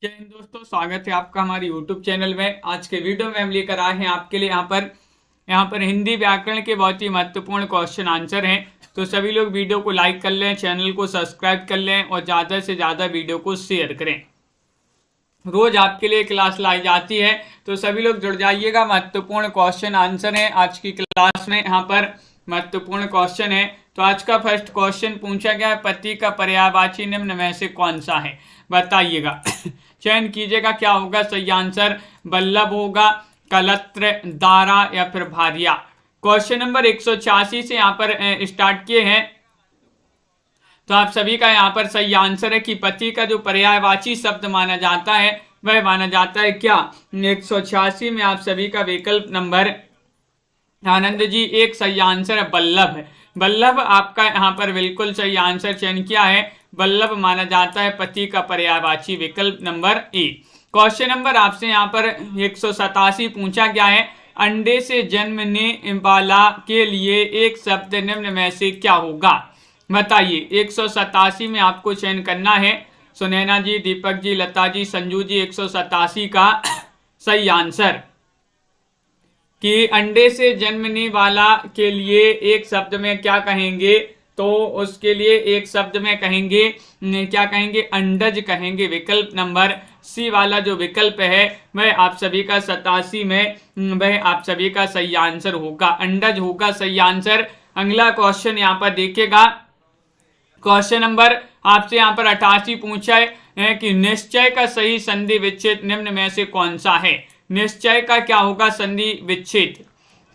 जय हिंद दोस्तों, स्वागत है आपका हमारे YouTube चैनल में। आज के वीडियो में हम लेकर आए हैं आपके लिए यहाँ पर हिंदी व्याकरण के बहुत ही महत्वपूर्ण क्वेश्चन आंसर हैं। तो सभी लोग वीडियो को लाइक कर लें, चैनल को सब्सक्राइब कर लें और ज़्यादा से ज़्यादा वीडियो को शेयर करें। रोज आपके लिए क्लास लाई जाती है, तो सभी लोग जुड़ जाइएगा। महत्वपूर्ण क्वेश्चन आंसर है आज की क्लास में। यहाँ पर महत्वपूर्ण क्वेश्चन है। तो आज का फर्स्ट क्वेश्चन पूछा गया है, पति का पर्यायवाची निम्न में से कौन सा है, बताइएगा। चयन कीजिएगा, क्या होगा सही आंसर। बल्लभ होगा, कलत्र, दारा या फिर भारिया। क्वेश्चन नंबर 186 से यहाँ पर स्टार्ट किए हैं। तो आप सभी का यहाँ पर सही आंसर है कि पति का जो पर्यायवाची शब्द माना जाता है वह माना जाता है क्या। 186 में आप सभी का विकल्प नंबर आनंद जी एक सही आंसर है बल्लभ है। बल्लभ आपका यहाँ पर बिल्कुल सही आंसर चयन किया है। बल्लभ माना जाता है पति का पर्यायवाची, विकल्प नंबर ए। क्वेश्चन नंबर आपसे यहाँ पर 187 पूछा गया है, अंडे से जन्मने वाला के लिए एक शब्द निम्न में से क्या होगा, बताइए। 187 में आपको चयन करना है। सुनैना जी, दीपक जी, लता जी, संजू जी, 187 का सही आंसर कि अंडे से जन्मने वाला के लिए एक शब्द में क्या कहेंगे, तो उसके लिए एक शब्द में कहेंगे, क्या कहेंगे, अंडज कहेंगे। विकल्प नंबर सी वाला जो विकल्प है वह आप सभी का 87 में वह आप सभी का सही आंसर होगा, अंडज होगा सही आंसर। अगला क्वेश्चन यहाँ पर देखिएगा। क्वेश्चन नंबर आपसे यहाँ पर 88 पूछा है कि निश्चय का सही संधि विच्छेद निम्न में से कौन सा है। निश्चय का क्या होगा संधि विच्छेद।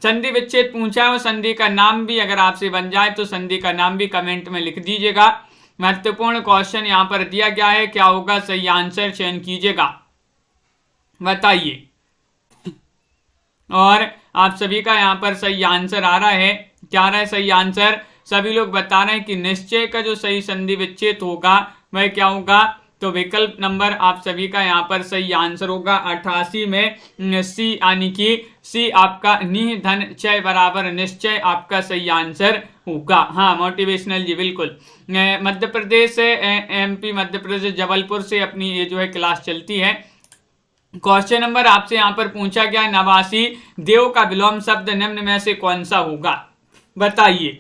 संधि विच्छेद पूछा है और संधि का नाम भी अगर आपसे बन जाए तो संधि का नाम भी कमेंट में लिख दीजिएगा। महत्वपूर्ण क्वेश्चन यहाँ पर दिया गया है, क्या होगा सही आंसर चयन कीजिएगा, बताइए। और आप सभी का यहाँ पर सही आंसर आ रहा है, क्या आ रहा है सही आंसर। सभी लोग बता रहे हैं कि निश्चय का जो सही संधि विच्छेद होगा वह क्या होगा, तो विकल्प नंबर आप सभी का यहाँ पर सही आंसर होगा 88 में सी, यानी कि सी आपका निह धन चय बराबर निश्चय आपका सही आंसर होगा। हाँ मोटिवेशनल जी बिल्कुल। मध्य प्रदेश से एमपी मध्य प्रदेश जबलपुर से अपनी ये जो है क्लास चलती है। क्वेश्चन नंबर आपसे यहाँ पर पूछा गया, नवासी देव का विलोम शब्द निम्न में से कौन सा होगा, बताइए।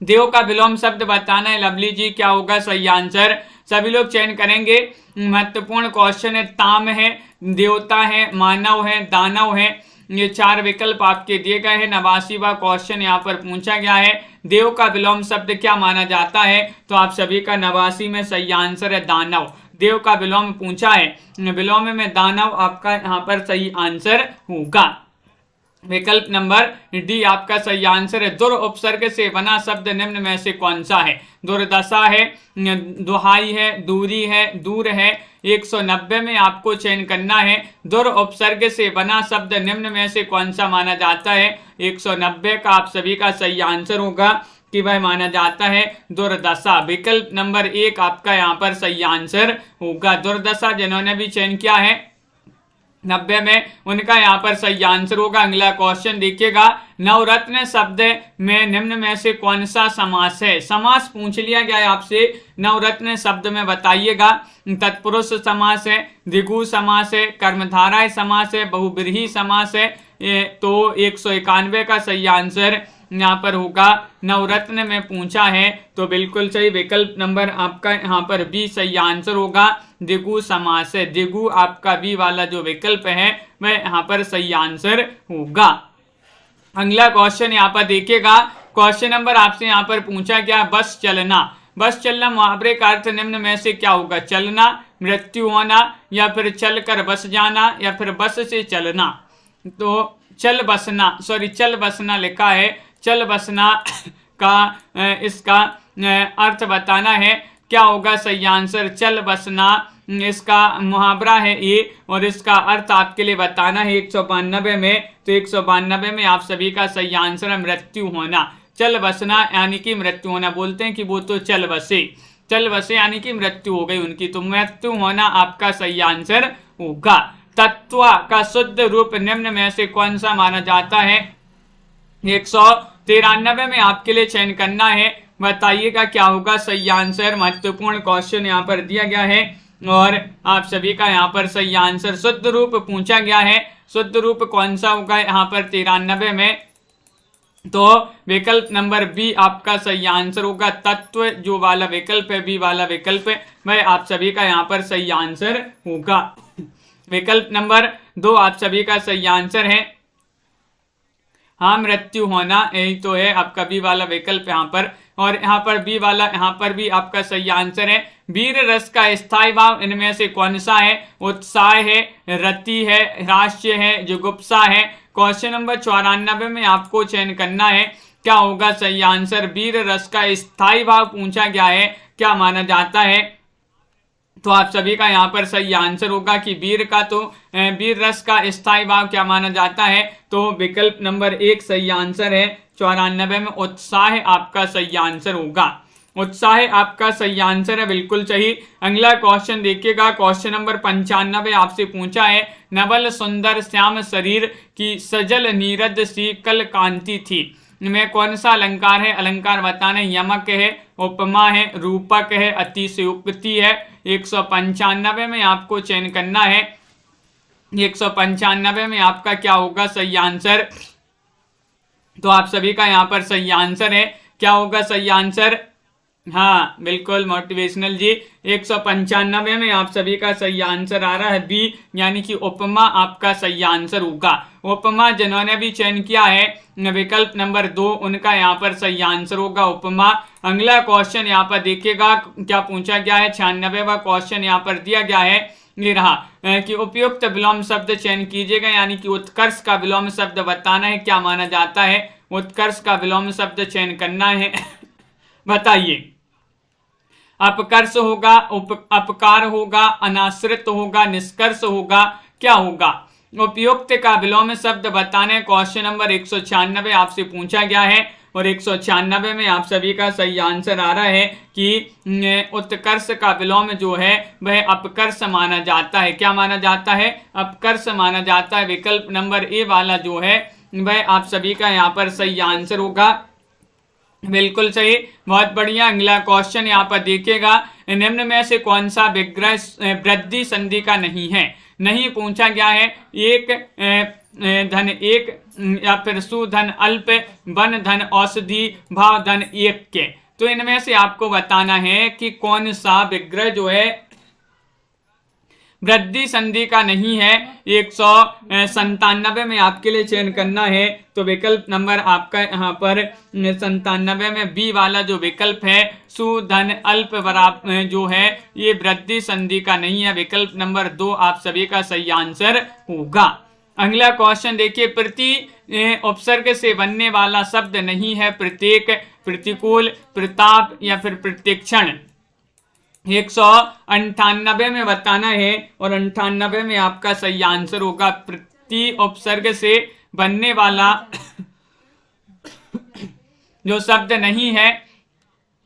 देव का विलोम शब्द बताना है लवली जी, क्या होगा सही आंसर। सभी लोग चयन करेंगे। महत्वपूर्ण क्वेश्चन है। ताम है, देवता है, मानव है, दानव है, ये चार विकल्प आपके दिए गए हैं। 89वां क्वेश्चन यहाँ पर पूछा गया है, देव का विलोम शब्द क्या माना जाता है, तो आप सभी का 89 में सही आंसर है दानव। देव का विलोम पूछा है, विलोम में दानव आपका यहाँ पर सही आंसर होगा। विकल्प नंबर डी आपका सही आंसर है। दुर उपसर्ग से बना शब्द निम्न में से कौन सा है। दुर्दशा है, दुहाई है, दूरी है, दूर है। 190 में आपको चयन करना है। दुर उपसर्ग से बना शब्द निम्न में से कौन सा माना जाता है। 190 का आप सभी का सही आंसर होगा कि वह माना जाता है दुर्दशा। विकल्प नंबर 1 आपका यहाँ पर सही आंसर होगा। दुर्दशा जिन्होंने भी चयन किया है 90 में, उनका यहाँ पर सही आंसर होगा। अगला क्वेश्चन देखिएगा, नवरत्न शब्द में निम्न में से कौन सा समास है। समास पूछ लिया गया है आपसे, नवरत्न शब्द में बताइएगा। तत्पुरुष समास है, द्विगु समास है, कर्मधारय समास है, बहुब्रीहि समास है। तो 191 का सही आंसर यहाँ पर होगा। नवरत्न में पूछा है तो बिल्कुल सही, विकल्प नंबर आपका यहाँ पर बी सही आंसर होगा। द्विगु समास है, द्विगु आपका बी वाला जो विकल्प है वह यहाँ पर सही आंसर होगा। अगला क्वेश्चन यहाँ पर देखिएगा। क्वेश्चन नंबर आपसे यहाँ पर पूछा गया, बस चलना। बस चलना मुहावरे का अर्थ निम्न में से क्या होगा। चलना, मृत्यु होना, या फिर चल कर बस जाना, या फिर बस से चलना। तो चल बसना लिखा है। चल बसना का इसका अर्थ बताना है, क्या होगा सही आंसर। चल बसना इसका मुहावरा है ये, और इसका अर्थ आपके लिए बताना है 192 में। तो 192 में आप सभी का सही आंसर है मृत्यु होना। चल बसना यानी कि मृत्यु होना, बोलते हैं कि वो तो चल बसे यानी कि मृत्यु हो गई उनकी, तो मृत्यु होना आपका सही आंसर होगा। तत्व का शुद्ध रूप निम्न में से कौन सा माना जाता है। 93 में आपके लिए चयन करना है। बताइएगा क्या होगा सही आंसर। महत्वपूर्ण क्वेश्चन यहाँ पर दिया गया है और आप सभी का यहाँ पर सही आंसर शुद्ध रूप पूछा गया है। शुद्ध रूप कौन सा होगा यहाँ पर 93 में? तो विकल्प नंबर बी आपका सही आंसर होगा। तत्व जो वाला विकल्प है, बी वाला विकल्प है, वह आप सभी का यहाँ पर सही आंसर होगा। विकल्प नंबर 2 आप सभी का सही आंसर है। हाँ, मृत्यु होना, यही तो है आपका बी वाला विकल्प यहाँ पर। और यहाँ पर बी वाला यहाँ पर भी आपका सही आंसर है। वीर रस का स्थायी भाव इनमें से कौन सा है? उत्साह है, रति है, हास्य है, जुगुप्सा है। क्वेश्चन नंबर 94 में आपको चयन करना है, क्या होगा सही आंसर। वीर रस का स्थायी भाव पूछा गया है, क्या माना जाता है? तो आप सभी का यहाँ पर सही आंसर होगा कि वीर रस का स्थायी भाव क्या माना जाता है। तो विकल्प नंबर 1 सही आंसर है। 94 में उत्साह आपका सही आंसर होगा। उत्साह आपका सही आंसर है, बिल्कुल सही। अगला क्वेश्चन देखिएगा। क्वेश्चन नंबर 95 आपसे पूछा है, नवल सुंदर श्याम शरीर की सजल नीरद सी कल कांति थी में कौन सा अलंकार है? अलंकार बताना। यमक है, उपमा है, रूपक है, अतिशयोक्ति है। 195 में आपको चयन करना है। 195 में आपका क्या होगा सही आंसर? तो आप सभी का यहाँ पर सही आंसर है, क्या होगा सही आंसर? हाँ बिल्कुल मोटिवेशनल जी। 195 में आप सभी का सही आंसर आ रहा है बी, यानी कि उपमा आपका सही आंसर होगा। उपमा जिन्होंने भी चयन किया है विकल्प नंबर 2, उनका यहाँ पर सही आंसर होगा उपमा। अगला क्वेश्चन यहाँ पर देखिएगा क्या पूछा गया है। 96वां क्वेश्चन यहाँ पर दिया गया है, ये रहा कि उपयुक्त विलोम शब्द चयन कीजिएगा, यानी कि उत्कर्ष का विलोम शब्द बताना है, क्या माना जाता है। उत्कर्ष का विलोम शब्द चयन करना है। बताइए। अपकर्ष होगा, अपकार होगा, अनाश्रित होगा, निष्कर्ष होगा, क्या होगा? उपयुक्त का विलोम शब्द बताने। क्वेश्चन नंबर 196 आपसे पूछा गया है और 196 में आप सभी का सही आंसर आ रहा है कि उत्कर्ष का विलोम जो है वह अपकर्ष माना जाता है। क्या माना जाता है? अपकर्ष माना जाता है। विकल्प नंबर ए वाला जो है वह आप सभी का यहाँ पर सही आंसर होगा, बिल्कुल सही, बहुत बढ़िया। अगला क्वेश्चन यहाँ पर देखिएगा, निम्न में से कौन सा विग्रह वृद्धि संधि का नहीं है? नहीं पूछा गया है। एक धन एक या फिर सु धन अल्प, वन धन औषधि, भाव धन एक के। तो इनमें से आपको बताना है कि कौन सा विग्रह जो है वृद्धि संधि का नहीं है। 197 में आपके लिए चयन करना है। तो विकल्प नंबर आपका यहाँ पर 97 में बी वाला जो विकल्प है सु धन अल्प बराबर जो है ये वृद्धि संधि का नहीं है। विकल्प नंबर 2 आप सभी का सही आंसर होगा। अगला क्वेश्चन देखिए, प्रति उपसर्ग से बनने वाला शब्द नहीं है। प्रत्येक, प्रतिकूल, प्रताप या फिर प्रतिक्षण। 198 में बताना है और 98 में आपका सही आंसर होगा प्रति उपसर्ग से बनने वाला जो शब्द नहीं है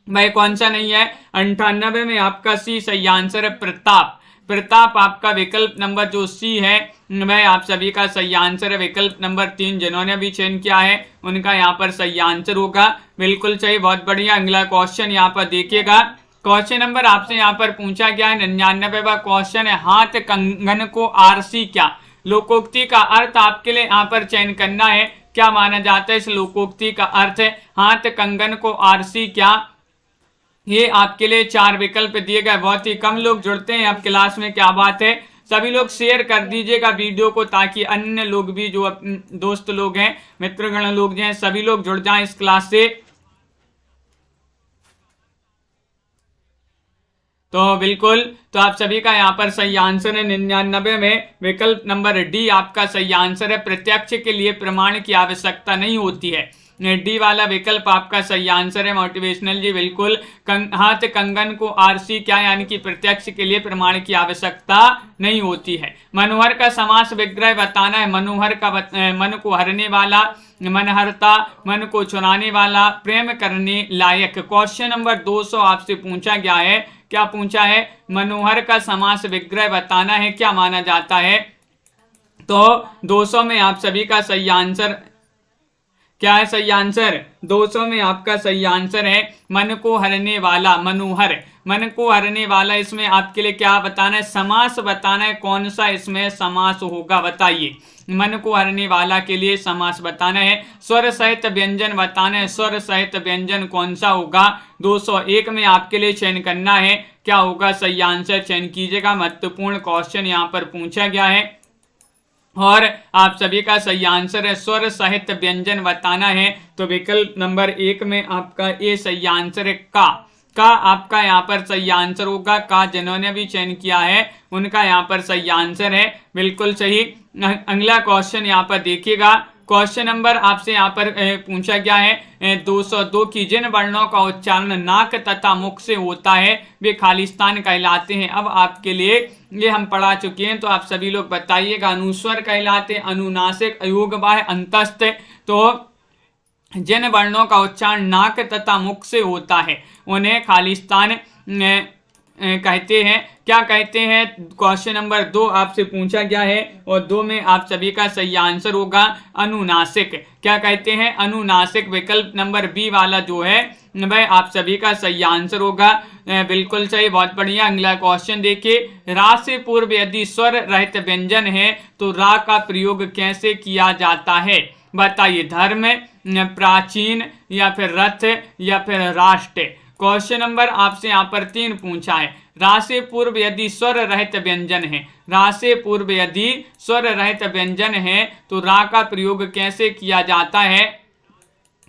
वह कौन सा नहीं है। 98 में आपका सी सही आंसर है प्रताप। प्रताप आपका विकल्प नंबर जो सी है वह आप सभी का सही आंसर है। विकल्प नंबर 3 जिन्होंने भी चयन किया है उनका यहाँ पर सही आंसर होगा, बिल्कुल सही, बहुत बढ़िया। अगला क्वेश्चन यहाँ पर देखिएगा। क्वेश्चन नंबर आपसे यहाँ पर पूछा गया है 99वां क्वेश्चन है, हाथ कंगन को आरसी क्या? लोकोक्ति का अर्थ आपके लिए यहाँ पर चयन करना है, क्या माना जाता है इस लोकोक्ति का अर्थ है। हाथ कंगन को आरसी क्या, ये आपके लिए 4 विकल्प दिए गए। बहुत ही कम लोग जुड़ते हैं अब क्लास में, क्या बात है। सभी लोग शेयर कर दीजिएगा वीडियो को ताकि अन्य लोग भी जो दोस्त लोग हैं, मित्रगण लोग जो हैं, सभी लोग जुड़ जाएं इस क्लास से। तो बिल्कुल, तो आप सभी का यहाँ पर सही आंसर है 99 में विकल्प नंबर डी आपका सही आंसर है। प्रत्यक्ष के लिए प्रमाण की आवश्यकता नहीं होती है। डी वाला विकल्प आपका सही आंसर है मोटिवेशनल जी, बिल्कुल। हाथ कंगन को आरसी क्या, यानी कि प्रत्यक्ष के लिए प्रमाण की आवश्यकता नहीं होती है। मनोहर का समास विग्रह बताना है। मनोहर का मन को हरने वाला, मनहरता, मन को चुराने वाला, प्रेम करने लायक। क्वेश्चन नंबर 200 आपसे पूछा गया है, क्या पूछा है? मनोहर का समास विग्रह बताना है, क्या माना जाता है। तो 200 में आप सभी का सही आंसर क्या है सही आंसर? 200 में आपका सही आंसर है मन को हरने वाला, मनोहर। मन को हरने वाला, इसमें आपके लिए क्या बताना है? समास बताना है। कौन सा इसमें समास होगा बताइए? मन को हरने वाला के लिए समास बताना है। स्वर सहित व्यंजन बताना है। स्वर सहित व्यंजन कौन सा होगा? 201 में आपके लिए चयन करना है, क्या होगा सही आंसर? चयन कीजिएगा। महत्वपूर्ण क्वेश्चन यहाँ पर पूछा गया है और आप सभी का सही आंसर है स्वर सहित व्यंजन बताना है। तो विकल्प नंबर 1 में आपका ये सही आंसर है। का आपका यहाँ पर सही आंसर होगा। का जिन्होंने भी चयन किया है उनका यहाँ पर सही आंसर है, बिल्कुल सही। अगला क्वेश्चन यहाँ पर देखिएगा। क्वेश्चन नंबर आपसे यहाँ पर पूछा गया है 202 की जिन वर्णों का उच्चारण नाक तथा मुख से होता है वे खालिस्तान कहलाते हैं। अब आपके लिए ये हम पढ़ा चुके हैं, तो आप सभी लोग बताइएगा। अनुस्वर कहलाते, अनुनासिक, अयोगवाह, अंतस्थ। तो जिन वर्णों का उच्चारण नाक तथा मुख से होता है उन्हें खालिस्तान कहते हैं। क्या कहते हैं? क्वेश्चन नंबर 2 आपसे पूछा गया है और 2 में आप सभी का सही आंसर होगा अनुनासिक। क्या कहते हैं? अनुनासिक। विकल्प नंबर बी वाला जो है वह आप सभी का सही आंसर होगा, बिल्कुल सही, बहुत बढ़िया। अगला क्वेश्चन देखिए। रा से पूर्व यदि स्वर रहित व्यंजन है तो रा का प्रयोग कैसे किया जाता है बताइए? धर्म, प्राचीन, या फिर रथ, या फिर राष्ट्र। क्वेश्चन नंबर आपसे यहाँ पर 3 पूछा है। रा से पूर्व यदि स्वर रहित व्यंजन है, रा से पूर्व यदि स्वर रहित व्यंजन है तो रा का प्रयोग कैसे किया जाता है?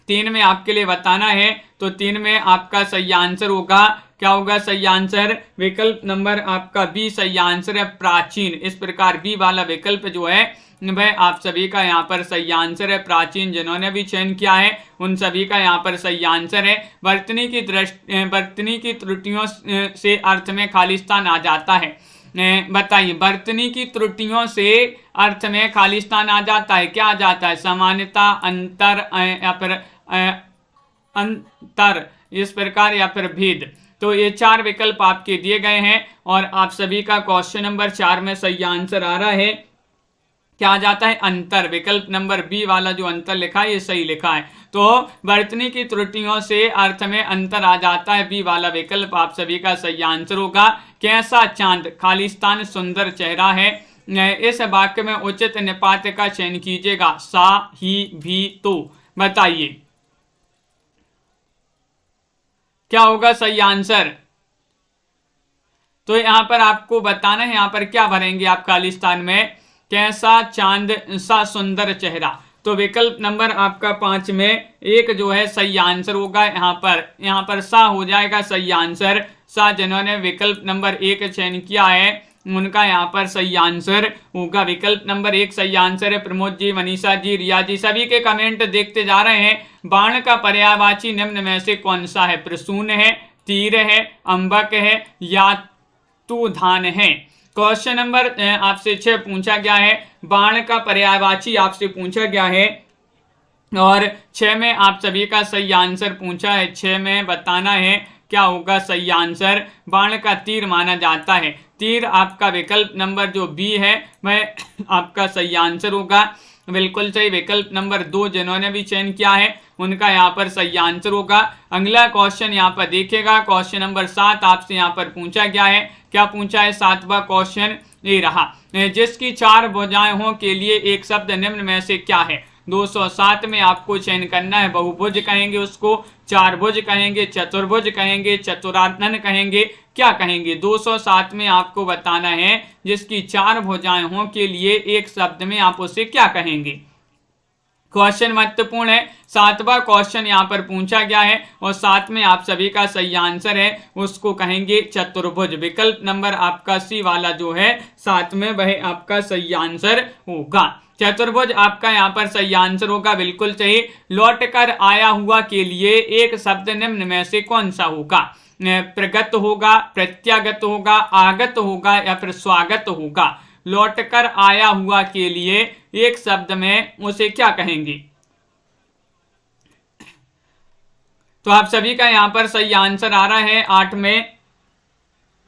3 में आपके लिए बताना है। तो 3 में आपका सही आंसर होगा, क्या होगा सही आंसर? विकल्प नंबर आपका बी सही आंसर है, प्राचीन। इस प्रकार बी वाला विकल्प जो है वह आप सभी का यहाँ पर सही आंसर है, प्राचीन। जिन्होंने भी चयन किया है उन सभी का यहाँ पर सही आंसर है। वर्तनी की त्रुटियों से अर्थ में खालिस्तान आ जाता है, बताइए। वर्तनी की त्रुटियों से अर्थ में खालिस्तान आ जाता है, क्या आ जाता है? समानता, अंतर, या फिर अंतर, इस प्रकार, या फिर भेद। तो ये 4 विकल्प आपके दिए गए हैं और आप सभी का क्वेश्चन नंबर 4 में सही आंसर आ रहा है, क्या आ जाता है? अंतर। विकल्प नंबर बी वाला जो अंतर लिखा है ये सही लिखा है। तो वर्तनी की त्रुटियों से अर्थ में अंतर आ जाता है, बी वाला विकल्प आप सभी का सही आंसर होगा। कैसा चांद खालिस्तान सुंदर चेहरा है। इस वाक्य में उचित निपात का चयन कीजिएगा। सा, ही, भी, तो, बताइए क्या होगा सही आंसर? तो यहाँ पर आपको बताना है, यहाँ पर क्या भरेंगे आप खालिस्तान में? कैसा चांद सा सुंदर चेहरा। तो विकल्प नंबर आपका 5 में 1 जो है सही आंसर होगा। यहाँ पर सा हो जाएगा सही आंसर। सा जिन्होंने विकल्प नंबर 1 चयन किया है उनका यहाँ पर सही आंसर होगा। विकल्प नंबर 1 सही आंसर है। प्रमोद जी, मनीषा जी, रिया जी, सभी के कमेंट देखते जा रहे हैं। बाण का पर्यायवाची निम्न में से कौन सा है? प्रसून है, तीर है, अंबक है, या तुधान है। क्वेश्चन नंबर आपसे 6 पूछा गया है। बाण का पर्यायवाची आपसे पूछा गया है और 6 में आप सभी का सही आंसर पूछा है। 6 में बताना है क्या होगा सही आंसर। बाण का तीर माना जाता है। तीर आपका विकल्प नंबर जो बी है वह आपका सही आंसर होगा, बिल्कुल सही। विकल्प नंबर 2 जिन्होंने भी चयन किया है उनका यहाँ पर सही आंसर होगा। अगला क्वेश्चन यहाँ पर देखिएगा। क्वेश्चन नंबर 7 आपसे यहाँ पर पूछा गया है। क्या पूछा है? 7वां क्वेश्चन ये रहा। जिसकी 4 भुजाएं हों के लिए एक शब्द निम्न में से क्या है? 207 में आपको चयन करना है। बहुभुज कहेंगे उसको, 4 भुज कहेंगे, चतुर्भुज कहेंगे, चतुरानन कहेंगे, क्या कहेंगे? 207 में आपको बताना है जिसकी 4 भुजाएं हों के लिए एक शब्द में आप उसे क्या कहेंगे? क्वेश्चन महत्वपूर्ण है। 7वां क्वेश्चन यहाँ पर पूछा गया है और 7 में आप सभी का सही आंसर है उसको कहेंगे चतुर्भुज। विकल्प नंबर आपका सी वाला जो है 7 में वह आपका सही आंसर होगा। चतुर्भुज आपका यहाँ पर सही आंसर होगा, बिल्कुल सही। लौट कर आया हुआ के लिए एक शब्द निम्न में से कौन सा होगा? प्रगत होगा, प्रत्यागत होगा, आगत होगा, या फिर स्वागत होगा। लौट कर आया हुआ के लिए एक शब्द में उसे क्या कहेंगे? तो आप सभी का यहाँ पर सही आंसर आ रहा है 8 में।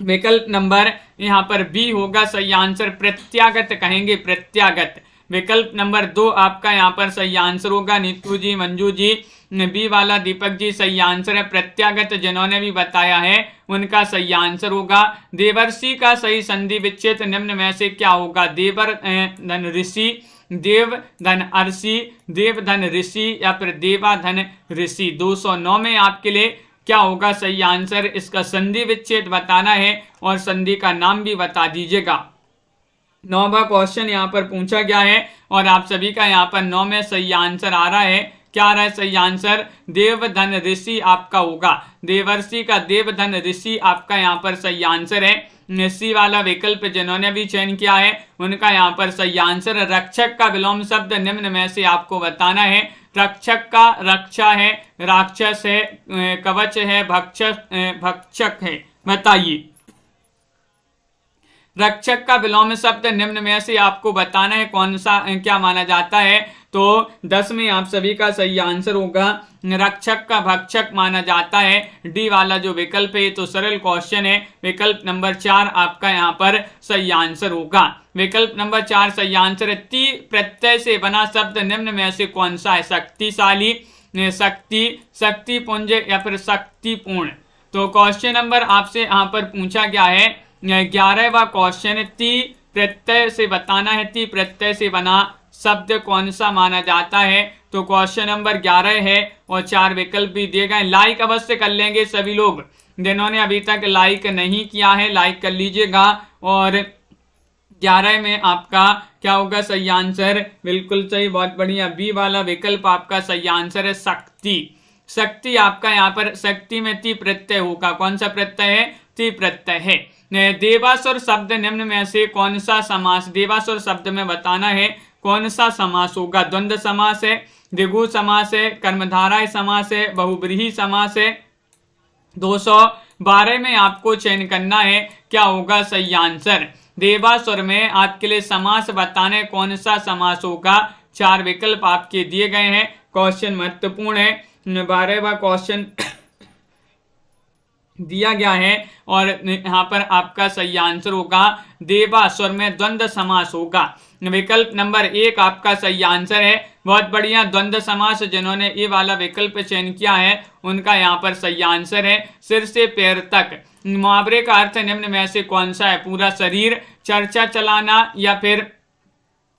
विकल्प नंबर यहाँ पर बी होगा सही आंसर। प्रत्यागत कहेंगे, प्रत्यागत। विकल्प नंबर 2 आपका यहाँ पर सही आंसर होगा। नीतू जी, मंजू जी, बी वाला दीपक जी सही आंसर है। प्रत्यागत जिन्होंने भी बताया है उनका सही आंसर होगा। देवर्षि का सही संधि विच्छेद निम्न में से क्या होगा? देवर धन ऋषि, देव धन अर्षि, देव धन ऋषि या फिर देवा धन ऋषि। 209 में आपके लिए क्या होगा सही आंसर? इसका संधि विच्छेद बताना है और संधि का नाम भी बता दीजिएगा। 9वां क्वेश्चन यहाँ पर पूछा गया है और आप सभी का यहाँ पर 9 में सही आंसर आ रहा है। क्या आ रहा है सही आंसर? देव धन ऋषि आपका होगा। देवर्षि का देव धन ऋषि आपका यहाँ पर सही आंसर है। सी वाला विकल्प जिन्होंने भी चयन किया है उनका यहाँ पर सही आंसर है। रक्षक का विलोम शब्द निम्न में से आपको बताना है। रक्षक का रक्षा है, राक्षस है, कवच है, भक्षक है, बताइए। रक्षक का विलोम शब्द निम्न में से आपको बताना है कौन सा क्या माना जाता है। तो 10 में आप सभी का सही आंसर होगा रक्षक का भक्षक माना जाता है। डी वाला जो विकल्प है तो सरल क्वेश्चन है। विकल्प नंबर 4 आपका यहाँ पर सही आंसर होगा। विकल्प नंबर 4 सही आंसर है। ती प्रत्यय से बना शब्द निम्न में से कौन सा है? शक्तिशाली, शक्ति, शक्तिपुंज या फिर शक्तिपूर्ण। तो क्वेश्चन नंबर आपसे यहाँ पर पूछा गया है 11वां क्वेश्चन, ती प्रत्यय से बताना है। ती प्रत्यय से बना शब्द कौन सा माना जाता है? तो क्वेश्चन नंबर 11 है और 4 विकल्प भी दिए गए। लाइक अवश्य कर लेंगे सभी लोग जिन्होंने अभी तक लाइक नहीं किया है, लाइक कर लीजिएगा। और 11 में आपका क्या होगा सही आंसर? बिल्कुल सही, बहुत बढ़िया। बी वाला विकल्प आपका सही आंसर है शक्ति। शक्ति आपका यहाँ पर शक्ति में ती प्रत्यय होगा। कौन सा प्रत्यय है? ती प्रत्यय है। देवासुर शब्द निम्न में से कौन सा समास? देवासुर शब्द में बताना है कौन सा समास होगा? द्वंद्व समास है, द्विगु समास है, कर्मधारय समास है, बहुब्रीहि समास है। 212 में आपको चयन करना है क्या होगा सही आंसर। देवासुर में आपके लिए समास बताने कौन सा समास होगा। 4 विकल्प आपके दिए गए हैं। क्वेश्चन महत्वपूर्ण है। 12वां क्वेश्चन दिया गया है और यहाँ पर आपका सही आंसर होगा देवासुर में द्वंद्व समास होगा। विकल्प नंबर 1 आपका सही आंसर है। बहुत बढ़िया। द्वंद्व समास जिन्होंने ये वाला विकल्प चयन किया है उनका यहाँ पर सही आंसर है सिर से पैर तक। मुहावरे का अर्थ निम्न में से कौन सा है? पूरा शरीर, चर्चा चलाना या फिर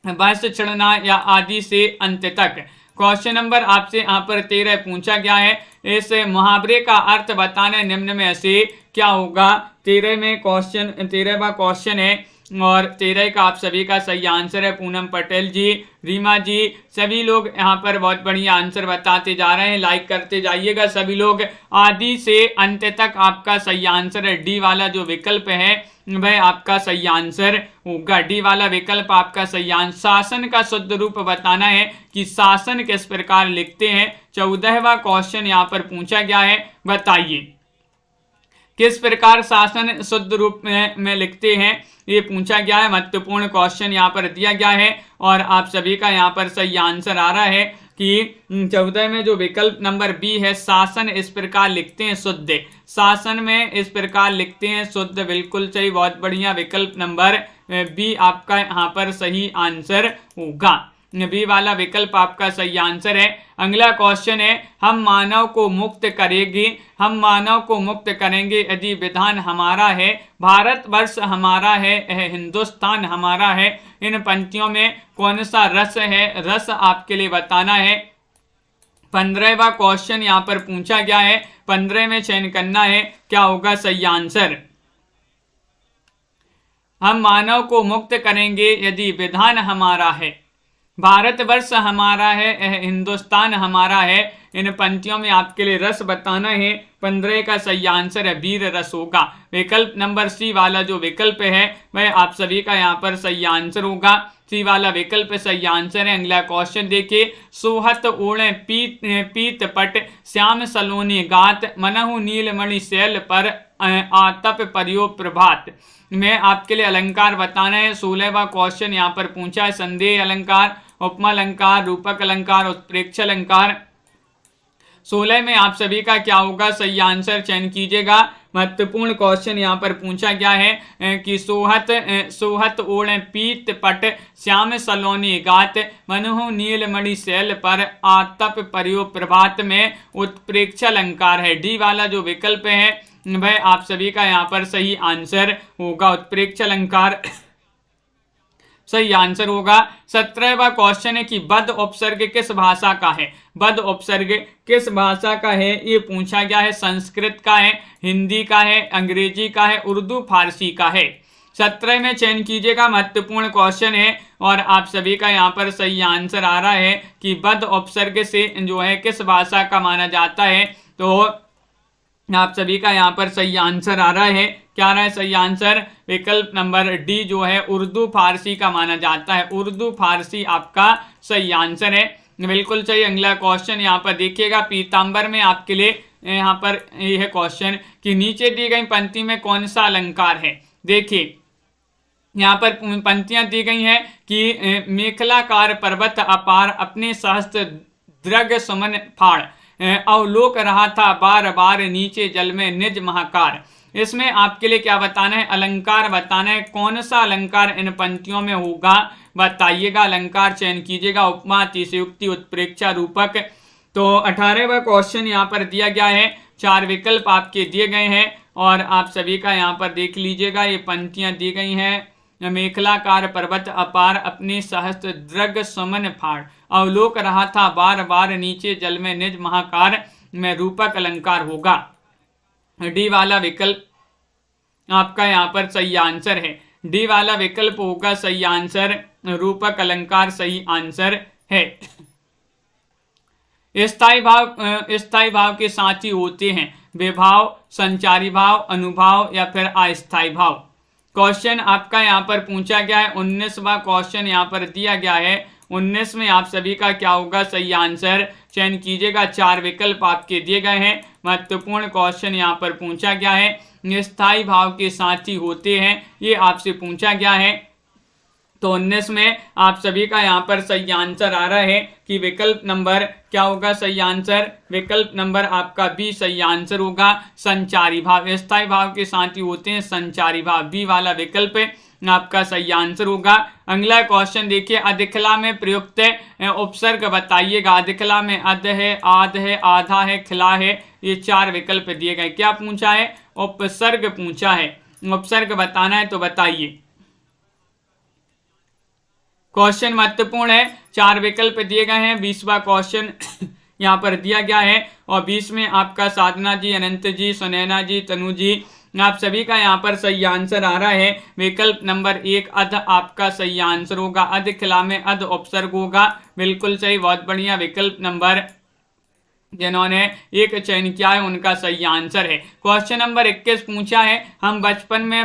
बस चढ़ना या आदि से अंत तक। क्वेश्चन नंबर आपसे यहाँ पर 13 पूछा गया है। इस मुहावरे का अर्थ बताने निम्न में से क्या होगा? 13वां क्वेश्चन है और 13 का आप सभी का सही आंसर है। पूनम पटेल जी, रीमा जी, सभी लोग यहाँ पर बहुत बढ़िया आंसर बताते जा रहे हैं। लाइक करते जाइएगा सभी लोग। आदि से अंत तक आपका सही आंसर है। डी वाला जो विकल्प है वह आपका सही आंसर होगा। डी वाला विकल्प आपका सही आंसर। शासन का शुद्ध रूप बताना है कि शासन किस प्रकार लिखते हैं। 14वां क्वेश्चन यहाँ पर पूछा गया है, बताइए किस प्रकार शासन शुद्ध रूप में लिखते हैं, ये पूछा गया है। महत्वपूर्ण क्वेश्चन यहाँ पर दिया गया है और आप सभी का यहाँ पर सही आंसर आ रहा है कि 14 में जो विकल्प नंबर बी है, शासन इस प्रकार लिखते हैं शुद्ध। शासन में इस प्रकार लिखते हैं शुद्ध, बिल्कुल सही, बहुत बढ़िया। विकल्प नंबर बी आपका यहाँ पर सही आंसर होगा। बी वाला विकल्प आपका सही आंसर है। अगला क्वेश्चन है, हम मानव को मुक्त करेंगे, हम मानव को मुक्त करेंगे यदि विधान हमारा है, भारतवर्ष हमारा है, हिंदुस्तान हमारा है। इन पंक्तियों में कौन सा रस है? रस आपके लिए बताना है। 15वां क्वेश्चन यहाँ पर पूछा गया है। 15 में चयन करना है क्या होगा सही आंसर। हम मानव को मुक्त करेंगे यदि विधान हमारा है, भारतवर्ष हमारा है, हिंदुस्तान हमारा है। इन पंक्तियों में आपके लिए रस बताना है। 15 का सही आंसर है वीर रस होगा। विकल्प नंबर सी वाला जो विकल्प है वह आप सभी का यहाँ पर सही आंसर होगा। सी वाला विकल्प सही आंसर है। अगला क्वेश्चन देखिए, सोहत ओढ़े पीत पट, श्याम सलोनी गात, मनहु नीलमणि शैल पर आतप परियो प्रभात। में आपके लिए अलंकार बताना है। 16वां क्वेश्चन यहाँ पर पूछा है, संदेह अलंकार, उपमा अलंकार, रूपक अलंकार, उत्प्रेक्ष अलंकार। 16 में आप सभी का क्या होगा सही आंसर, चयन कीजिएगा। महत्वपूर्ण क्वेश्चन यहाँ पर पूछा गया है कि सोहत ओढ़ पीत पट श्याम सलोनी गात मनोह नीलमणि शैल पर आतप पर्यो प्रभात में उत्प्रेक्ष अलंकार है। डी वाला जो विकल्प है वह आप सभी का यहाँ पर सही आंसर होगा। उत्प्रेक्ष अलंकार सही आंसर होगा। 17वां क्वेश्चन है कि बद उपसर्ग किस भाषा का है। बद उपसर्ग किस भाषा का है ये पूछा गया है। संस्कृत का है, हिंदी का है, अंग्रेजी का है, उर्दू फारसी का है। 17 में चयन कीजिएगा, महत्वपूर्ण क्वेश्चन है और आप सभी का यहाँ पर सही आंसर आ रहा है कि बद उपसर्ग से जो है किस भाषा का माना जाता है। तो आप सभी का यहाँ पर सही आंसर आ रहा है। क्या आ रहा है सही आंसर? विकल्प नंबर डी जो है उर्दू फारसी का माना जाता है। उर्दू फारसी आपका सही आंसर है, बिल्कुल सही। अगला क्वेश्चन यहाँ पर देखिएगा, पीताम्बर में आपके लिए यहाँ पर यह क्वेश्चन कि नीचे दी गई पंक्ति में कौन सा अलंकार है। देखिए यहाँ पर पंक्तियां दी गई हैं कि मेखलाकार पर्वत अपार अपने सहस्त्र दृग सुमन फाड़ अवलोक रहा था बार बार नीचे जल में निज महाकार। इसमें आपके लिए क्या बताना है? अलंकार बताना है। कौन सा अलंकार इन पंक्तियों में होगा बताइएगा। अलंकार चयन कीजिएगा, उपमा, अतिशयोक्ति, उत्प्रेक्षा, रूपक। तो 18वां क्वेश्चन यहाँ पर दिया गया है, 4 विकल्प आपके दिए गए हैं और आप सभी का यहाँ पर देख लीजिएगा। ये पंक्तियां दी गई हैं, मेखलाकार पर्वत अपार अपने सहस्त्र दृग सुमन फाड़ अवलोक रहा था बार बार नीचे जल में निज महाकार में रूपक अलंकार होगा। डी वाला विकल्प आपका यहाँ पर सही आंसर है। डी वाला विकल्प होगा सही आंसर, रूपक अलंकार सही आंसर है। स्थायी भाव के साथी होते हैं विभाव, संचारी भाव, अनुभाव या फिर अस्थायी भाव। क्वेश्चन आपका यहाँ पर पूछा गया है। 19वां क्वेश्चन यहाँ पर दिया गया है। 19 में आप सभी का क्या होगा सही आंसर? चयन कीजिएगा, 4 विकल्प आपके दिए गए हैं। महत्वपूर्ण क्वेश्चन यहाँ पर पूछा गया है। स्थायी भाव के साथी होते हैं, ये आपसे पूछा गया है। तो 19 में आप सभी का यहाँ पर सही आंसर आ रहा है कि विकल्प नंबर क्या होगा सही आंसर? विकल्प नंबर आपका बी सही आंसर होगा, संचारी भाव। स्थायी भाव के साथी होते हैं संचारी भाव, बी वाला विकल्प आपका सही आंसर होगा। अगला क्वेश्चन देखिए, अधिकला में प्रयुक्त उपसर्ग बताइएगा। अधिकला में अध है, आध है, आधा है, खिला है, ये 4 विकल्प दिए गए। क्या पूछा है? उपसर्ग पूछा है। उपसर्ग बताना है तो बताइए। क्वेश्चन महत्वपूर्ण है, 4 विकल्प दिए गए हैं। 20वां क्वेश्चन यहाँ पर दिया गया है और 20 में आपका साधना जी, अनंत जी, सुनैना जी, तनु जी, आप सभी का यहाँ पर सही आंसर आ रहा है। विकल्प नंबर 1 अध आपका सही आंसर होगा। अध खिला में अध उपसर्ग होगा, बिल्कुल सही, बहुत बढ़िया। विकल्प नंबर जिन्होंने एक चयन किया है उनका सही आंसर है। क्वेश्चन नंबर 21 पूछा है, हम बचपन में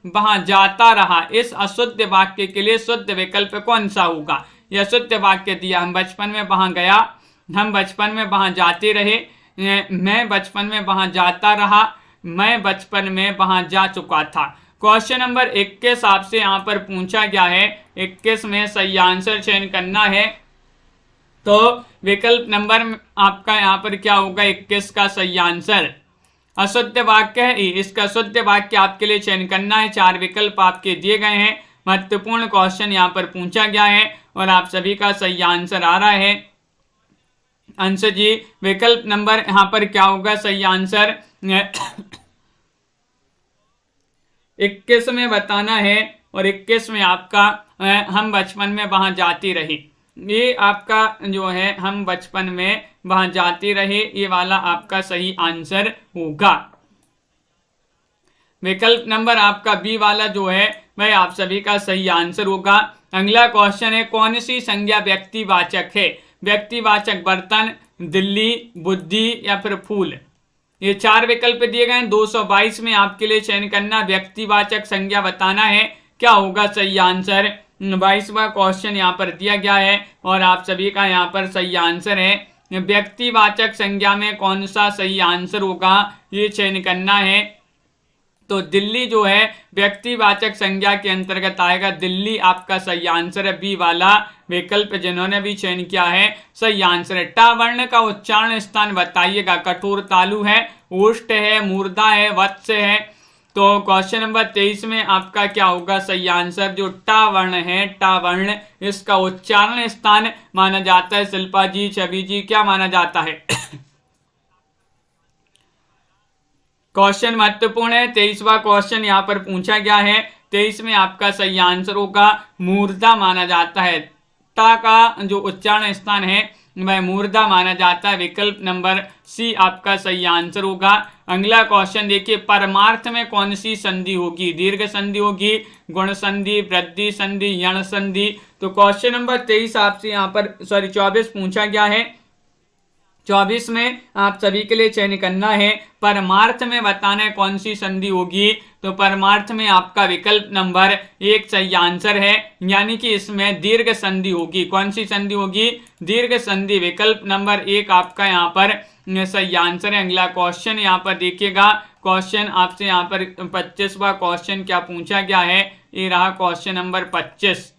वहां जाता रहा, इस अशुद्ध वाक्य के लिए शुद्ध विकल्प कौन सा होगा? यह शुद्ध वाक्य दिया, हम बचपन में वहां गया, हम बचपन में वहां जाते रहे, मैं बचपन में वहां जाता रहा, मैं बचपन में वहां जा चुका था। क्वेश्चन नंबर 21 आपसे यहाँ पर पूछा गया है। 21 में सही आंसर चयन करना है तो विकल्प नंबर आपका यहाँ पर क्या होगा? 21 का सही आंसर अशुद्ध वाक्य है। इसका शुद्ध वाक्य आपके लिए चयन करना है। 4 विकल्प आपके दिए गए हैं। महत्वपूर्ण क्वेश्चन यहाँ पर पूछा गया है और आप सभी का सही आंसर आ रहा है। अंश जी, विकल्प नंबर यहाँ पर क्या होगा सही आंसर? 21 में बताना है और 21 में आपका हम बचपन में वहां जाते रहे, ये आपका जो है हम बचपन में वहां जाते रहे, ये वाला आपका सही आंसर होगा। विकल्प नंबर आपका बी वाला जो है वह आप सभी का सही आंसर होगा। अगला क्वेश्चन है, कौन सी संज्ञा व्यक्तिवाचक है? व्यक्तिवाचक बर्तन, दिल्ली, बुद्धि या फिर फूल। ये 4 विकल्प दिए गए हैं। 222 में आपके लिए चयन करना, व्यक्तिवाचक संज्ञा बताना है, क्या होगा सही आंसर? 22वां क्वेश्चन यहाँ पर दिया गया है और आप सभी का यहाँ पर सही आंसर है। व्यक्तिवाचक संज्ञा में कौन सा सही आंसर होगा ये चयन करना है। तो दिल्ली जो है व्यक्तिवाचक संज्ञा के अंतर्गत आएगा। दिल्ली आपका सही आंसर है, बी वाला विकल्प जिन्होंने भी चयन किया है सही आंसर है। टा वर्ण का उच्चारण स्थान बताइएगा। कठोर तालु है, ओष्ठ है, मूर्धा है, वत्स है। तो क्वेश्चन नंबर 23 में आपका क्या होगा सही आंसर? जो टा वर्ण है, टा वर्ण, इसका उच्चारण स्थान माना जाता है शिल्पा जी, छवि जी, क्या माना जाता है? क्वेश्चन महत्वपूर्ण है। 23वां क्वेश्चन यहाँ पर पूछा गया है। 23 में आपका सही आंसर होगा मूर्धा माना जाता है। टा का जो उच्चारण स्थान है वह मूर्धा माना जाता है। विकल्प नंबर सी आपका सही आंसर होगा। अगला क्वेश्चन देखिए, परमार्थ में कौन सी संधि होगी? दीर्घ संधि होगी, गुण संधि, वृद्धि संधि, यण संधि। तो क्वेश्चन नंबर 23 आपसे यहाँ पर 24 पूछा गया है। 24 में आप सभी के लिए चयन करना है। परमार्थ में बताना है कौन सी संधि होगी। तो परमार्थ में आपका विकल्प नंबर 1 सही आंसर है, यानी कि इसमें दीर्घ संधि होगी। कौन सी संधि होगी? दीर्घ संधि। विकल्प नंबर 1 आपका यहाँ पर सही आंसर है। अगला क्वेश्चन यहाँ पर देखिएगा। क्वेश्चन आपसे यहाँ पर 25वां क्वेश्चन क्या पूछा गया है? ये रहा क्वेश्चन नंबर 25।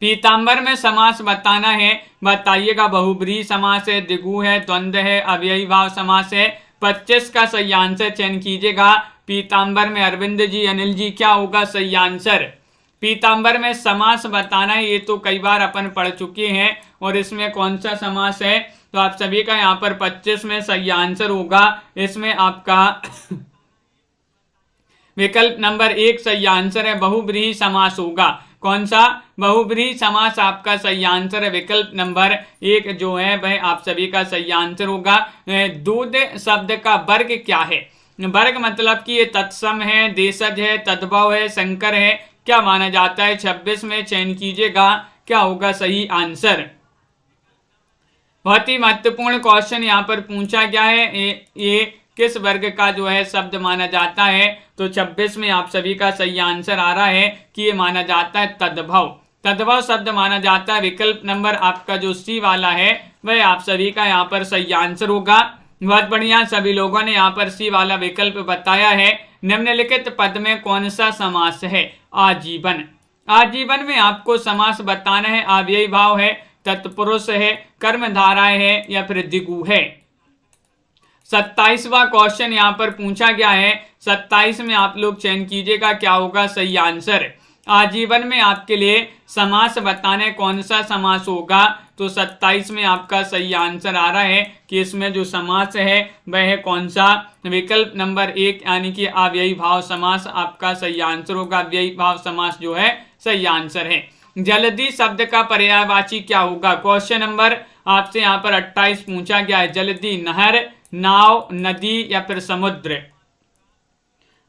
पीतांबर में समास बताना है, बताइएगा। बहुब्रीहि समास है, द्विगु है, द्वंद्व है, अव्ययी भाव समास है। 25 का सही आंसर चयन कीजिएगा। पीतांबर में अरविंद जी, अनिल जी, क्या होगा सही आंसर? पीतांबर में समास बताना है, ये तो कई बार अपन पढ़ चुके हैं। और इसमें कौन सा समास है? तो आप सभी का यहाँ पर 25 में सही आंसर होगा। इसमें आपका विकल्प नंबर 1 सही आंसर है, बहुब्रीहि समास होगा। कौन सा? बहुब्रीहि समास आपका सही आंसर है। विकल्प नंबर 1 जो है वह आप सभी का सही आंसर होगा। दूध शब्द का वर्ग क्या है? वर्ग मतलब कि ये तत्सम है, देशज है, तद्भव है, संकर है, क्या माना जाता है? 26 में चयन कीजिएगा, क्या होगा सही आंसर? बहुत ही महत्वपूर्ण क्वेश्चन यहाँ पर पूछा गया है। ये किस वर्ग का जो है शब्द माना जाता है? तो 26 में आप सभी का सही आंसर आ रहा है कि ये माना जाता है तद्भव। तद्भव शब्द माना जाता है। विकल्प नंबर आपका जो सी वाला है वह आप सभी का यहाँ पर सही आंसर होगा। बहुत बढ़िया, सभी लोगों ने यहाँ पर सी वाला विकल्प बताया है। निम्नलिखित पद में कौन सा समास है? आजीवन। आजीवन में आपको समास बताना है। अव्ययी भाव है, तत्पुरुष है, कर्मधाराएं है, या फिर द्विगु है। 27वां क्वेश्चन यहाँ पर पूछा गया है। 27 में आप लोग चयन कीजिएगा, क्या होगा सही आंसर? आजीवन में आपके लिए समास बताने कौन सा समास होगा? तो 27 में आपका सही आंसर आ रहा है कि इसमें जो समास है वह है कौन सा? विकल्प नंबर 1 यानी कि अव्ययी भाव समास आपका सही आंसर होगा। अव्ययी भाव समास जो है सही आंसर है। जल्दी शब्द का पर्यायवाची क्या होगा? क्वेश्चन नंबर आपसे यहाँ पर 28 पूछा गया है। जल्दी नहर, नाव, नदी, या फिर समुद्र।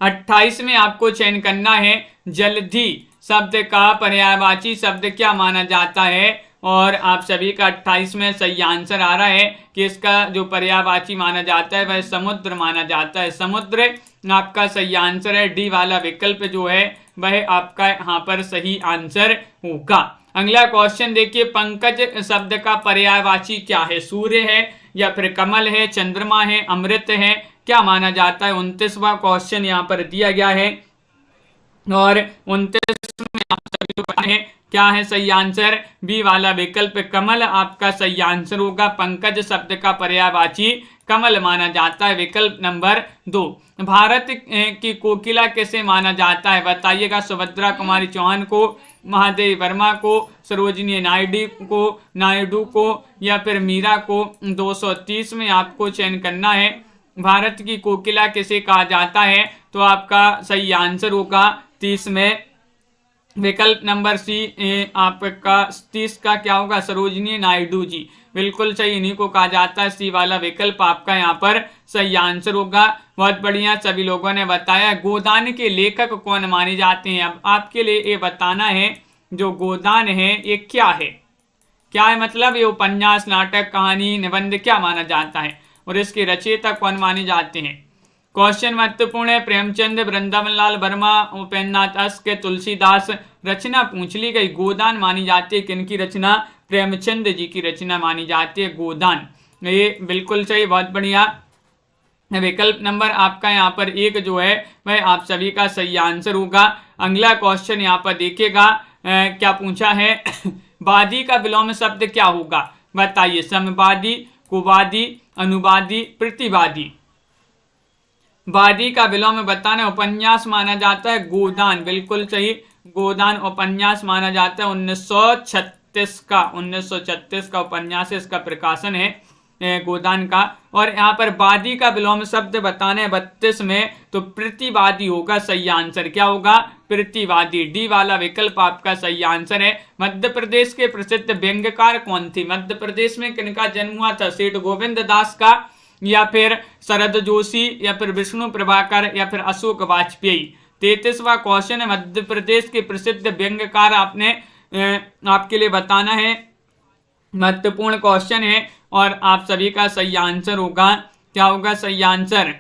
28 में आपको चयन करना है। जल्दी शब्द का पर्यायवाची शब्द क्या माना जाता है? और आप सभी का 28 में सही आंसर आ रहा है कि इसका जो पर्यायवाची माना जाता है वह समुद्र माना जाता है। समुद्र आपका सही आंसर है। डी वाला विकल्प जो है वह आपका यहाँ पर सही आंसर होगा। अगला क्वेश्चन देखिए, पंकज शब्द का पर्यायवाची क्या है? सूर्य है, या फिर कमल है, चंद्रमा है, अमृत है, क्या माना जाता है? 29वां क्वेश्चन यहाँ पर दिया गया है। और 29 में आप सभी लोग हैं, क्या है सही आंसर? बी वाला विकल्प कमल आपका सही आंसर होगा। पंकज शब्द का पर्यायवाची कमल माना जाता है। विकल्प नंबर 2। भारत की कोकिला किसे माना जाता है? बताइएगा। सुभद्रा कुमारी चौहान को, महादेवी वर्मा को, सरोजिनी नायडू को, या फिर मीरा को। 230 में आपको चयन करना है। भारत की कोकिला किसे कहा जाता है? तो आपका सही आंसर होगा 30 में विकल्प नंबर सी। आपका 30 का क्या होगा? सरोजिनी नायडू जी, बिल्कुल सही, इन्हीं को कहा जाता है। सी वाला विकल्प आपका यहाँ पर सही आंसर होगा। बहुत बढ़िया, सभी लोगों ने बताया। गोदान के लेखक कौन माने जाते हैं? अब आपके लिए ये बताना है, जो गोदान है ये क्या है? क्या है मतलब? ये उपन्यास, नाटक, कहानी, निबंध क्या माना जाता है? और इसके रचयिता कौन माने जाते हैं? क्वेश्चन महत्वपूर्ण है। प्रेमचंद, वृंदावन लाल वर्मा, उपेन्द्रनाथ अस्क, तुलसीदास। रचना पूछ ली गई। गोदान मानी जाती है किनकी रचना? प्रेमचंद जी की रचना मानी जाती है गोदान। ये बिल्कुल सही, बहुत बढ़िया। विकल्प नंबर आपका यहाँ पर एक जो है वह आप सभी का सही आंसर होगा। अगला क्वेश्चन यहाँ पर देखिएगा क्या पूछा है वादी का विलोम शब्द क्या होगा, बताइए। समवादी, कुवादी, अनुवादी, प्रतिवादी। वादी का विलोम बताना उपन्यास माना जाता है गोदान, बिल्कुल सही, गोदान उपन्यास माना जाता है। 1936 का उपन्यास है, इसका प्रकाशन है गोदान का। और यहाँ पर वादी का विलोम शब्द बताना है 32 में, तो प्रतिवादी होगा सही आंसर। क्या होगा? प्रतिवादी। डी वाला विकल्प आपका सही आंसर है। मध्य प्रदेश के प्रसिद्ध व्यंग्यकार कौन थे? मध्य प्रदेश में किनका जन्म हुआ था? सेठ गोविंद दास का, या फिर शरद जोशी, या फिर विष्णु प्रभाकर, या फिर अशोक वाजपेयी। 33वां क्वेश्चन है मध्य प्रदेश के प्रसिद्ध व्यंग्यकार आपने आपके लिए बताना है, महत्वपूर्ण क्वेश्चन है और आप सभी का सही आंसर होगा। क्या होगा सही आंसर?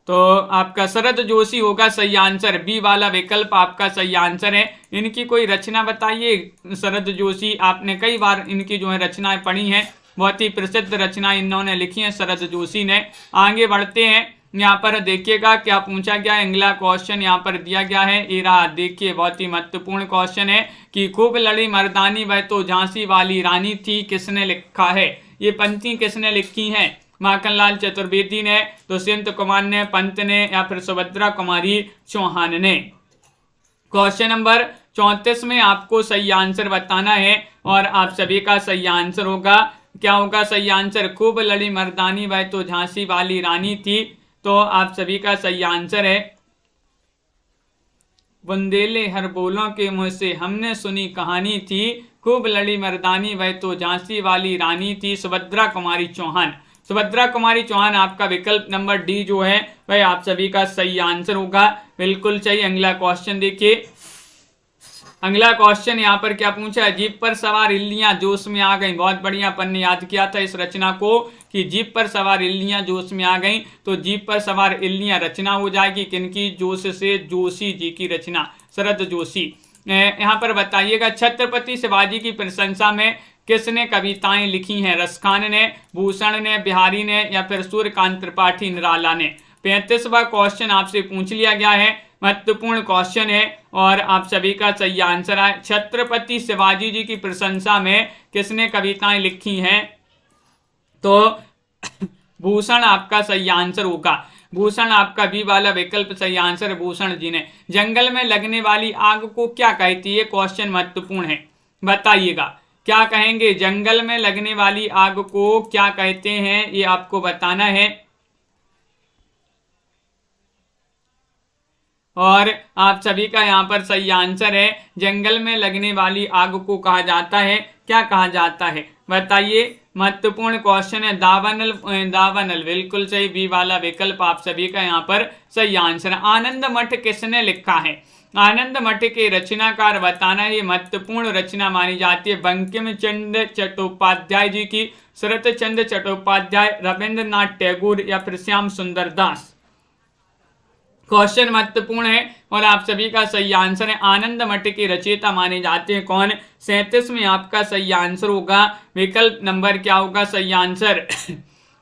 तो आपका शरद जोशी होगा सही आंसर। बी वाला विकल्प आपका सही आंसर है। इनकी कोई रचना बताइए। शरद जोशी, आपने कई बार इनकी जो है रचनाएं पढ़ी हैं, बहुत ही प्रसिद्ध रचना इन्होंने लिखी है शरद जोशी ने। आगे बढ़ते हैं, यहाँ पर देखिएगा क्या पूछा गया है। अगला क्वेश्चन यहाँ पर दिया गया है, ये रहा, देखिए बहुत ही महत्वपूर्ण क्वेश्चन है कि खूब लड़ी मर्दानी वह तो झांसी वाली रानी थी, किसने लिखा है? ये पंक्ति किसने लिखी है? माखनलाल चतुर्वेदी ने, दुष्यंत कुमार ने, पंत ने, या फिर सुभद्रा कुमारी चौहान ने। क्वेश्चन नंबर 34 में आपको सही आंसर बताना है और आप सभी का सही आंसर होगा। क्या होगा सही आंसर? खूब लड़ी मर्दानी वह तो झांसी वाली रानी थी, तो आप सभी का सही आंसर है। बुंदेले हर बोलों के मुंह से हमने सुनी कहानी थी, खूब लड़ी मर्दानी वह तो झांसी वाली रानी थी, सुभद्रा कुमारी चौहान। सुभद्रा कुमारी चौहान आपका विकल्प नंबर डी जो है वह आप सभी का सही आंसर होगा, बिल्कुल सही। अगला क्वेश्चन देखिए। अगला क्वेश्चन यहाँ पर क्या पूछा है? जीप पर सवार इल्लियां जोश में आ गई। बहुत बढ़िया, अपन ने याद किया था इस रचना को कि जीप पर सवार इल्लियां जोश में आ गई, तो जीप पर सवार इल्लियां रचना हो जाएगी किनकी? जोश से, जोशी जी की रचना, शरद जोशी। यहाँ पर बताइएगा छत्रपति शिवाजी की प्रशंसा में किसने कविताएं लिखी हैं? रसखान ने, भूषण ने, बिहारी ने, या फिर सूर्यकांत त्रिपाठी निराला ने। 35वां क्वेश्चन आपसे पूछ लिया गया है, महत्वपूर्ण क्वेश्चन है और आप सभी का सही आंसर है। छत्रपति शिवाजी जी की प्रशंसा में किसने कविताएं लिखी हैं? तो भूषण आपका सही आंसर होगा। भूषण आपका बी वाला विकल्प सही आंसर, भूषण जी ने। जंगल में लगने वाली आग को क्या कहती है? क्वेश्चन महत्वपूर्ण है, बताइएगा क्या कहेंगे? जंगल में लगने वाली आग को क्या कहते हैं, ये आपको बताना है और आप सभी का यहाँ पर सही आंसर है। जंगल में लगने वाली आग को कहा जाता है, क्या कहा जाता है बताइए? महत्वपूर्ण क्वेश्चन है, दावानल। दावानल बिल्कुल सही, बी वाला विकल्प आप सभी का यहाँ पर सही आंसर है। आनंद मठ किसने लिखा है? आनंद मठ के रचनाकार बताना, ये महत्वपूर्ण रचना मानी जाती है बंकिम चंद्र चट्टोपाध्याय जी की, शरत चंद्र चट्टोपाध्याय, रविंद्रनाथ टैगोर, या फिर श्याम सुंदर दास। क्वेश्चन महत्वपूर्ण है और आप सभी का सही आंसर है। आनंद मठ के रचयिता माने जाते हैं कौन? 37 में आपका सही आंसर होगा। विकल्प नंबर क्या होगा सही आंसर?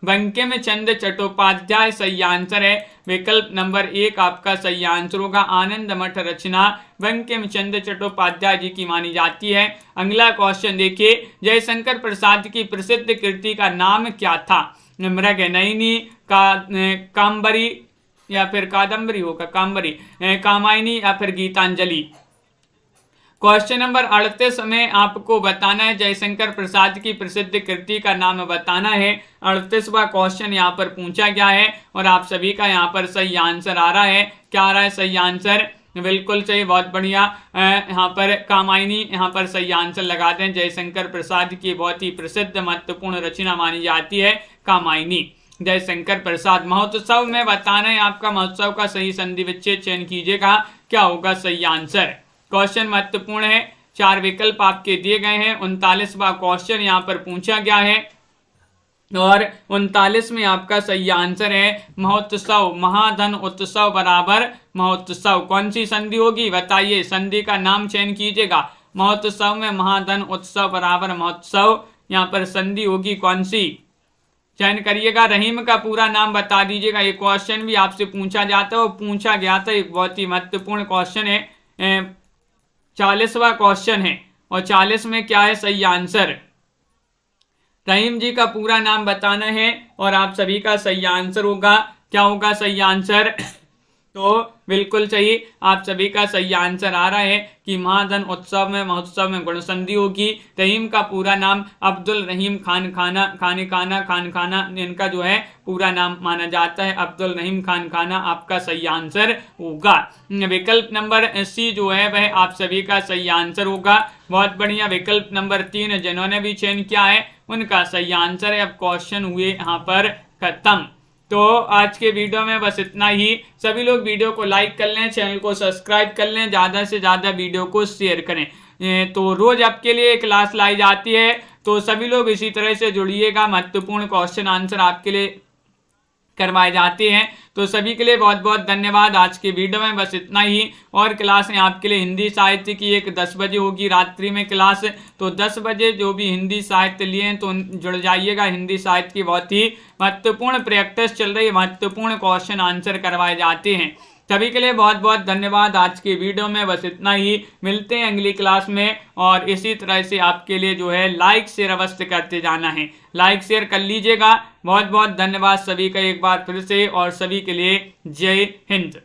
बंकिम चंद्र चट्टोपाध्याय सही आंसर है। विकल्प नंबर 1 आपका सही आंसर होगा। आनंद मठ रचना बंकिम चंद्र चट्टोपाध्याय जी की मानी जाती है। अगला क्वेश्चन देखिए, जयशंकर प्रसाद की प्रसिद्ध कृति का नाम क्या था? मृगनयनी, काम्बरी, या फिर कादम्बरी होगा, काम्बरी, कामायनी, या फिर गीतांजलि। क्वेश्चन नंबर 38 में आपको बताना है जयशंकर प्रसाद की प्रसिद्ध कृति का नाम बताना है। 38वां क्वेश्चन यहाँ पर पूछा गया है और आप सभी का यहाँ पर सही आंसर आ रहा है। क्या आ रहा है सही आंसर? बिल्कुल सही, बहुत बढ़िया। यहाँ पर कामायनी, यहाँ पर सही आंसर लगा दें। जयशंकर प्रसाद की बहुत ही प्रसिद्ध महत्वपूर्ण रचना मानी जाती है कामायनी। जयशंकर प्रसाद। महोत्सव में बताना है आपका महोत्सव का सही संधि विच्छेद चयन कीजिएगा, क्या होगा सही आंसर? क्वेश्चन महत्वपूर्ण है, 4 विकल्प आपके दिए गए हैं। 39वां क्वेश्चन यहाँ पर पूछा गया है और 39 में आपका सही आंसर है महोत्सव। महाधन उत्सव बराबर महोत्सव, कौन सी संधि होगी बताइए? संधि का नाम चयन कीजिएगा। महोत्सव में महाधन उत्सव बराबर महोत्सव, यहाँ पर संधि होगी कौन सी? चयन करिएगा। रहीम का पूरा नाम बता दीजिएगा। ये क्वेश्चन भी आपसे पूछा जाता है और पूछा गया था, एक बहुत ही महत्वपूर्ण क्वेश्चन है। 40वां क्वेश्चन है और 40 में क्या है सही आंसर। रहीम जी का पूरा नाम बताना है और आप सभी का सही आंसर होगा, क्या होगा सही आंसर तो बिल्कुल सही, आप सभी का सही आंसर आ रहा है कि महाधन उत्सव में महोत्सव में गुण संधि होगी। रहीम का पूरा नाम अब्दुल रहीम खान खाना इनका जो है पूरा नाम माना जाता है। अब्दुल रहीम खान खाना आपका सही आंसर होगा। विकल्प नंबर सी जो है वह आप सभी का सही आंसर होगा। बहुत बढ़िया। विकल्प नंबर 3 जिन्होंने भी चयन किया है उनका सही आंसर है। अब क्वेश्चन हुए यहाँ पर खत्म। तो आज के वीडियो में बस इतना ही। सभी लोग वीडियो को लाइक कर लें, चैनल को सब्सक्राइब कर लें, ज़्यादा से ज़्यादा वीडियो को शेयर करें। तो रोज आपके लिए क्लास लाई जाती है, तो सभी लोग इसी तरह से जुड़िएगा। महत्वपूर्ण क्वेश्चन आंसर आपके लिए करवाए जाते हैं। तो सभी के लिए बहुत बहुत धन्यवाद। आज की वीडियो में बस इतना ही। और क्लास है आपके लिए हिंदी साहित्य की, एक 10 बजे होगी रात्रि में क्लास। तो 10 बजे जो भी हिंदी साहित्य लिए हैं तो जुड़ जाइएगा। हिंदी साहित्य की बहुत ही महत्वपूर्ण प्रैक्टिस चल रही है, महत्वपूर्ण क्वेश्चन आंसर करवाए जाते हैं। सभी के लिए बहुत बहुत धन्यवाद। आज की वीडियो में बस इतना ही। मिलते हैं अगली क्लास में और इसी तरह से आपके लिए जो है लाइक शेयर अवश्य करते जाना है। लाइक शेयर कर लीजिएगा। बहुत बहुत धन्यवाद सभी का एक बार फिर से और सभी के लिए जय हिंद।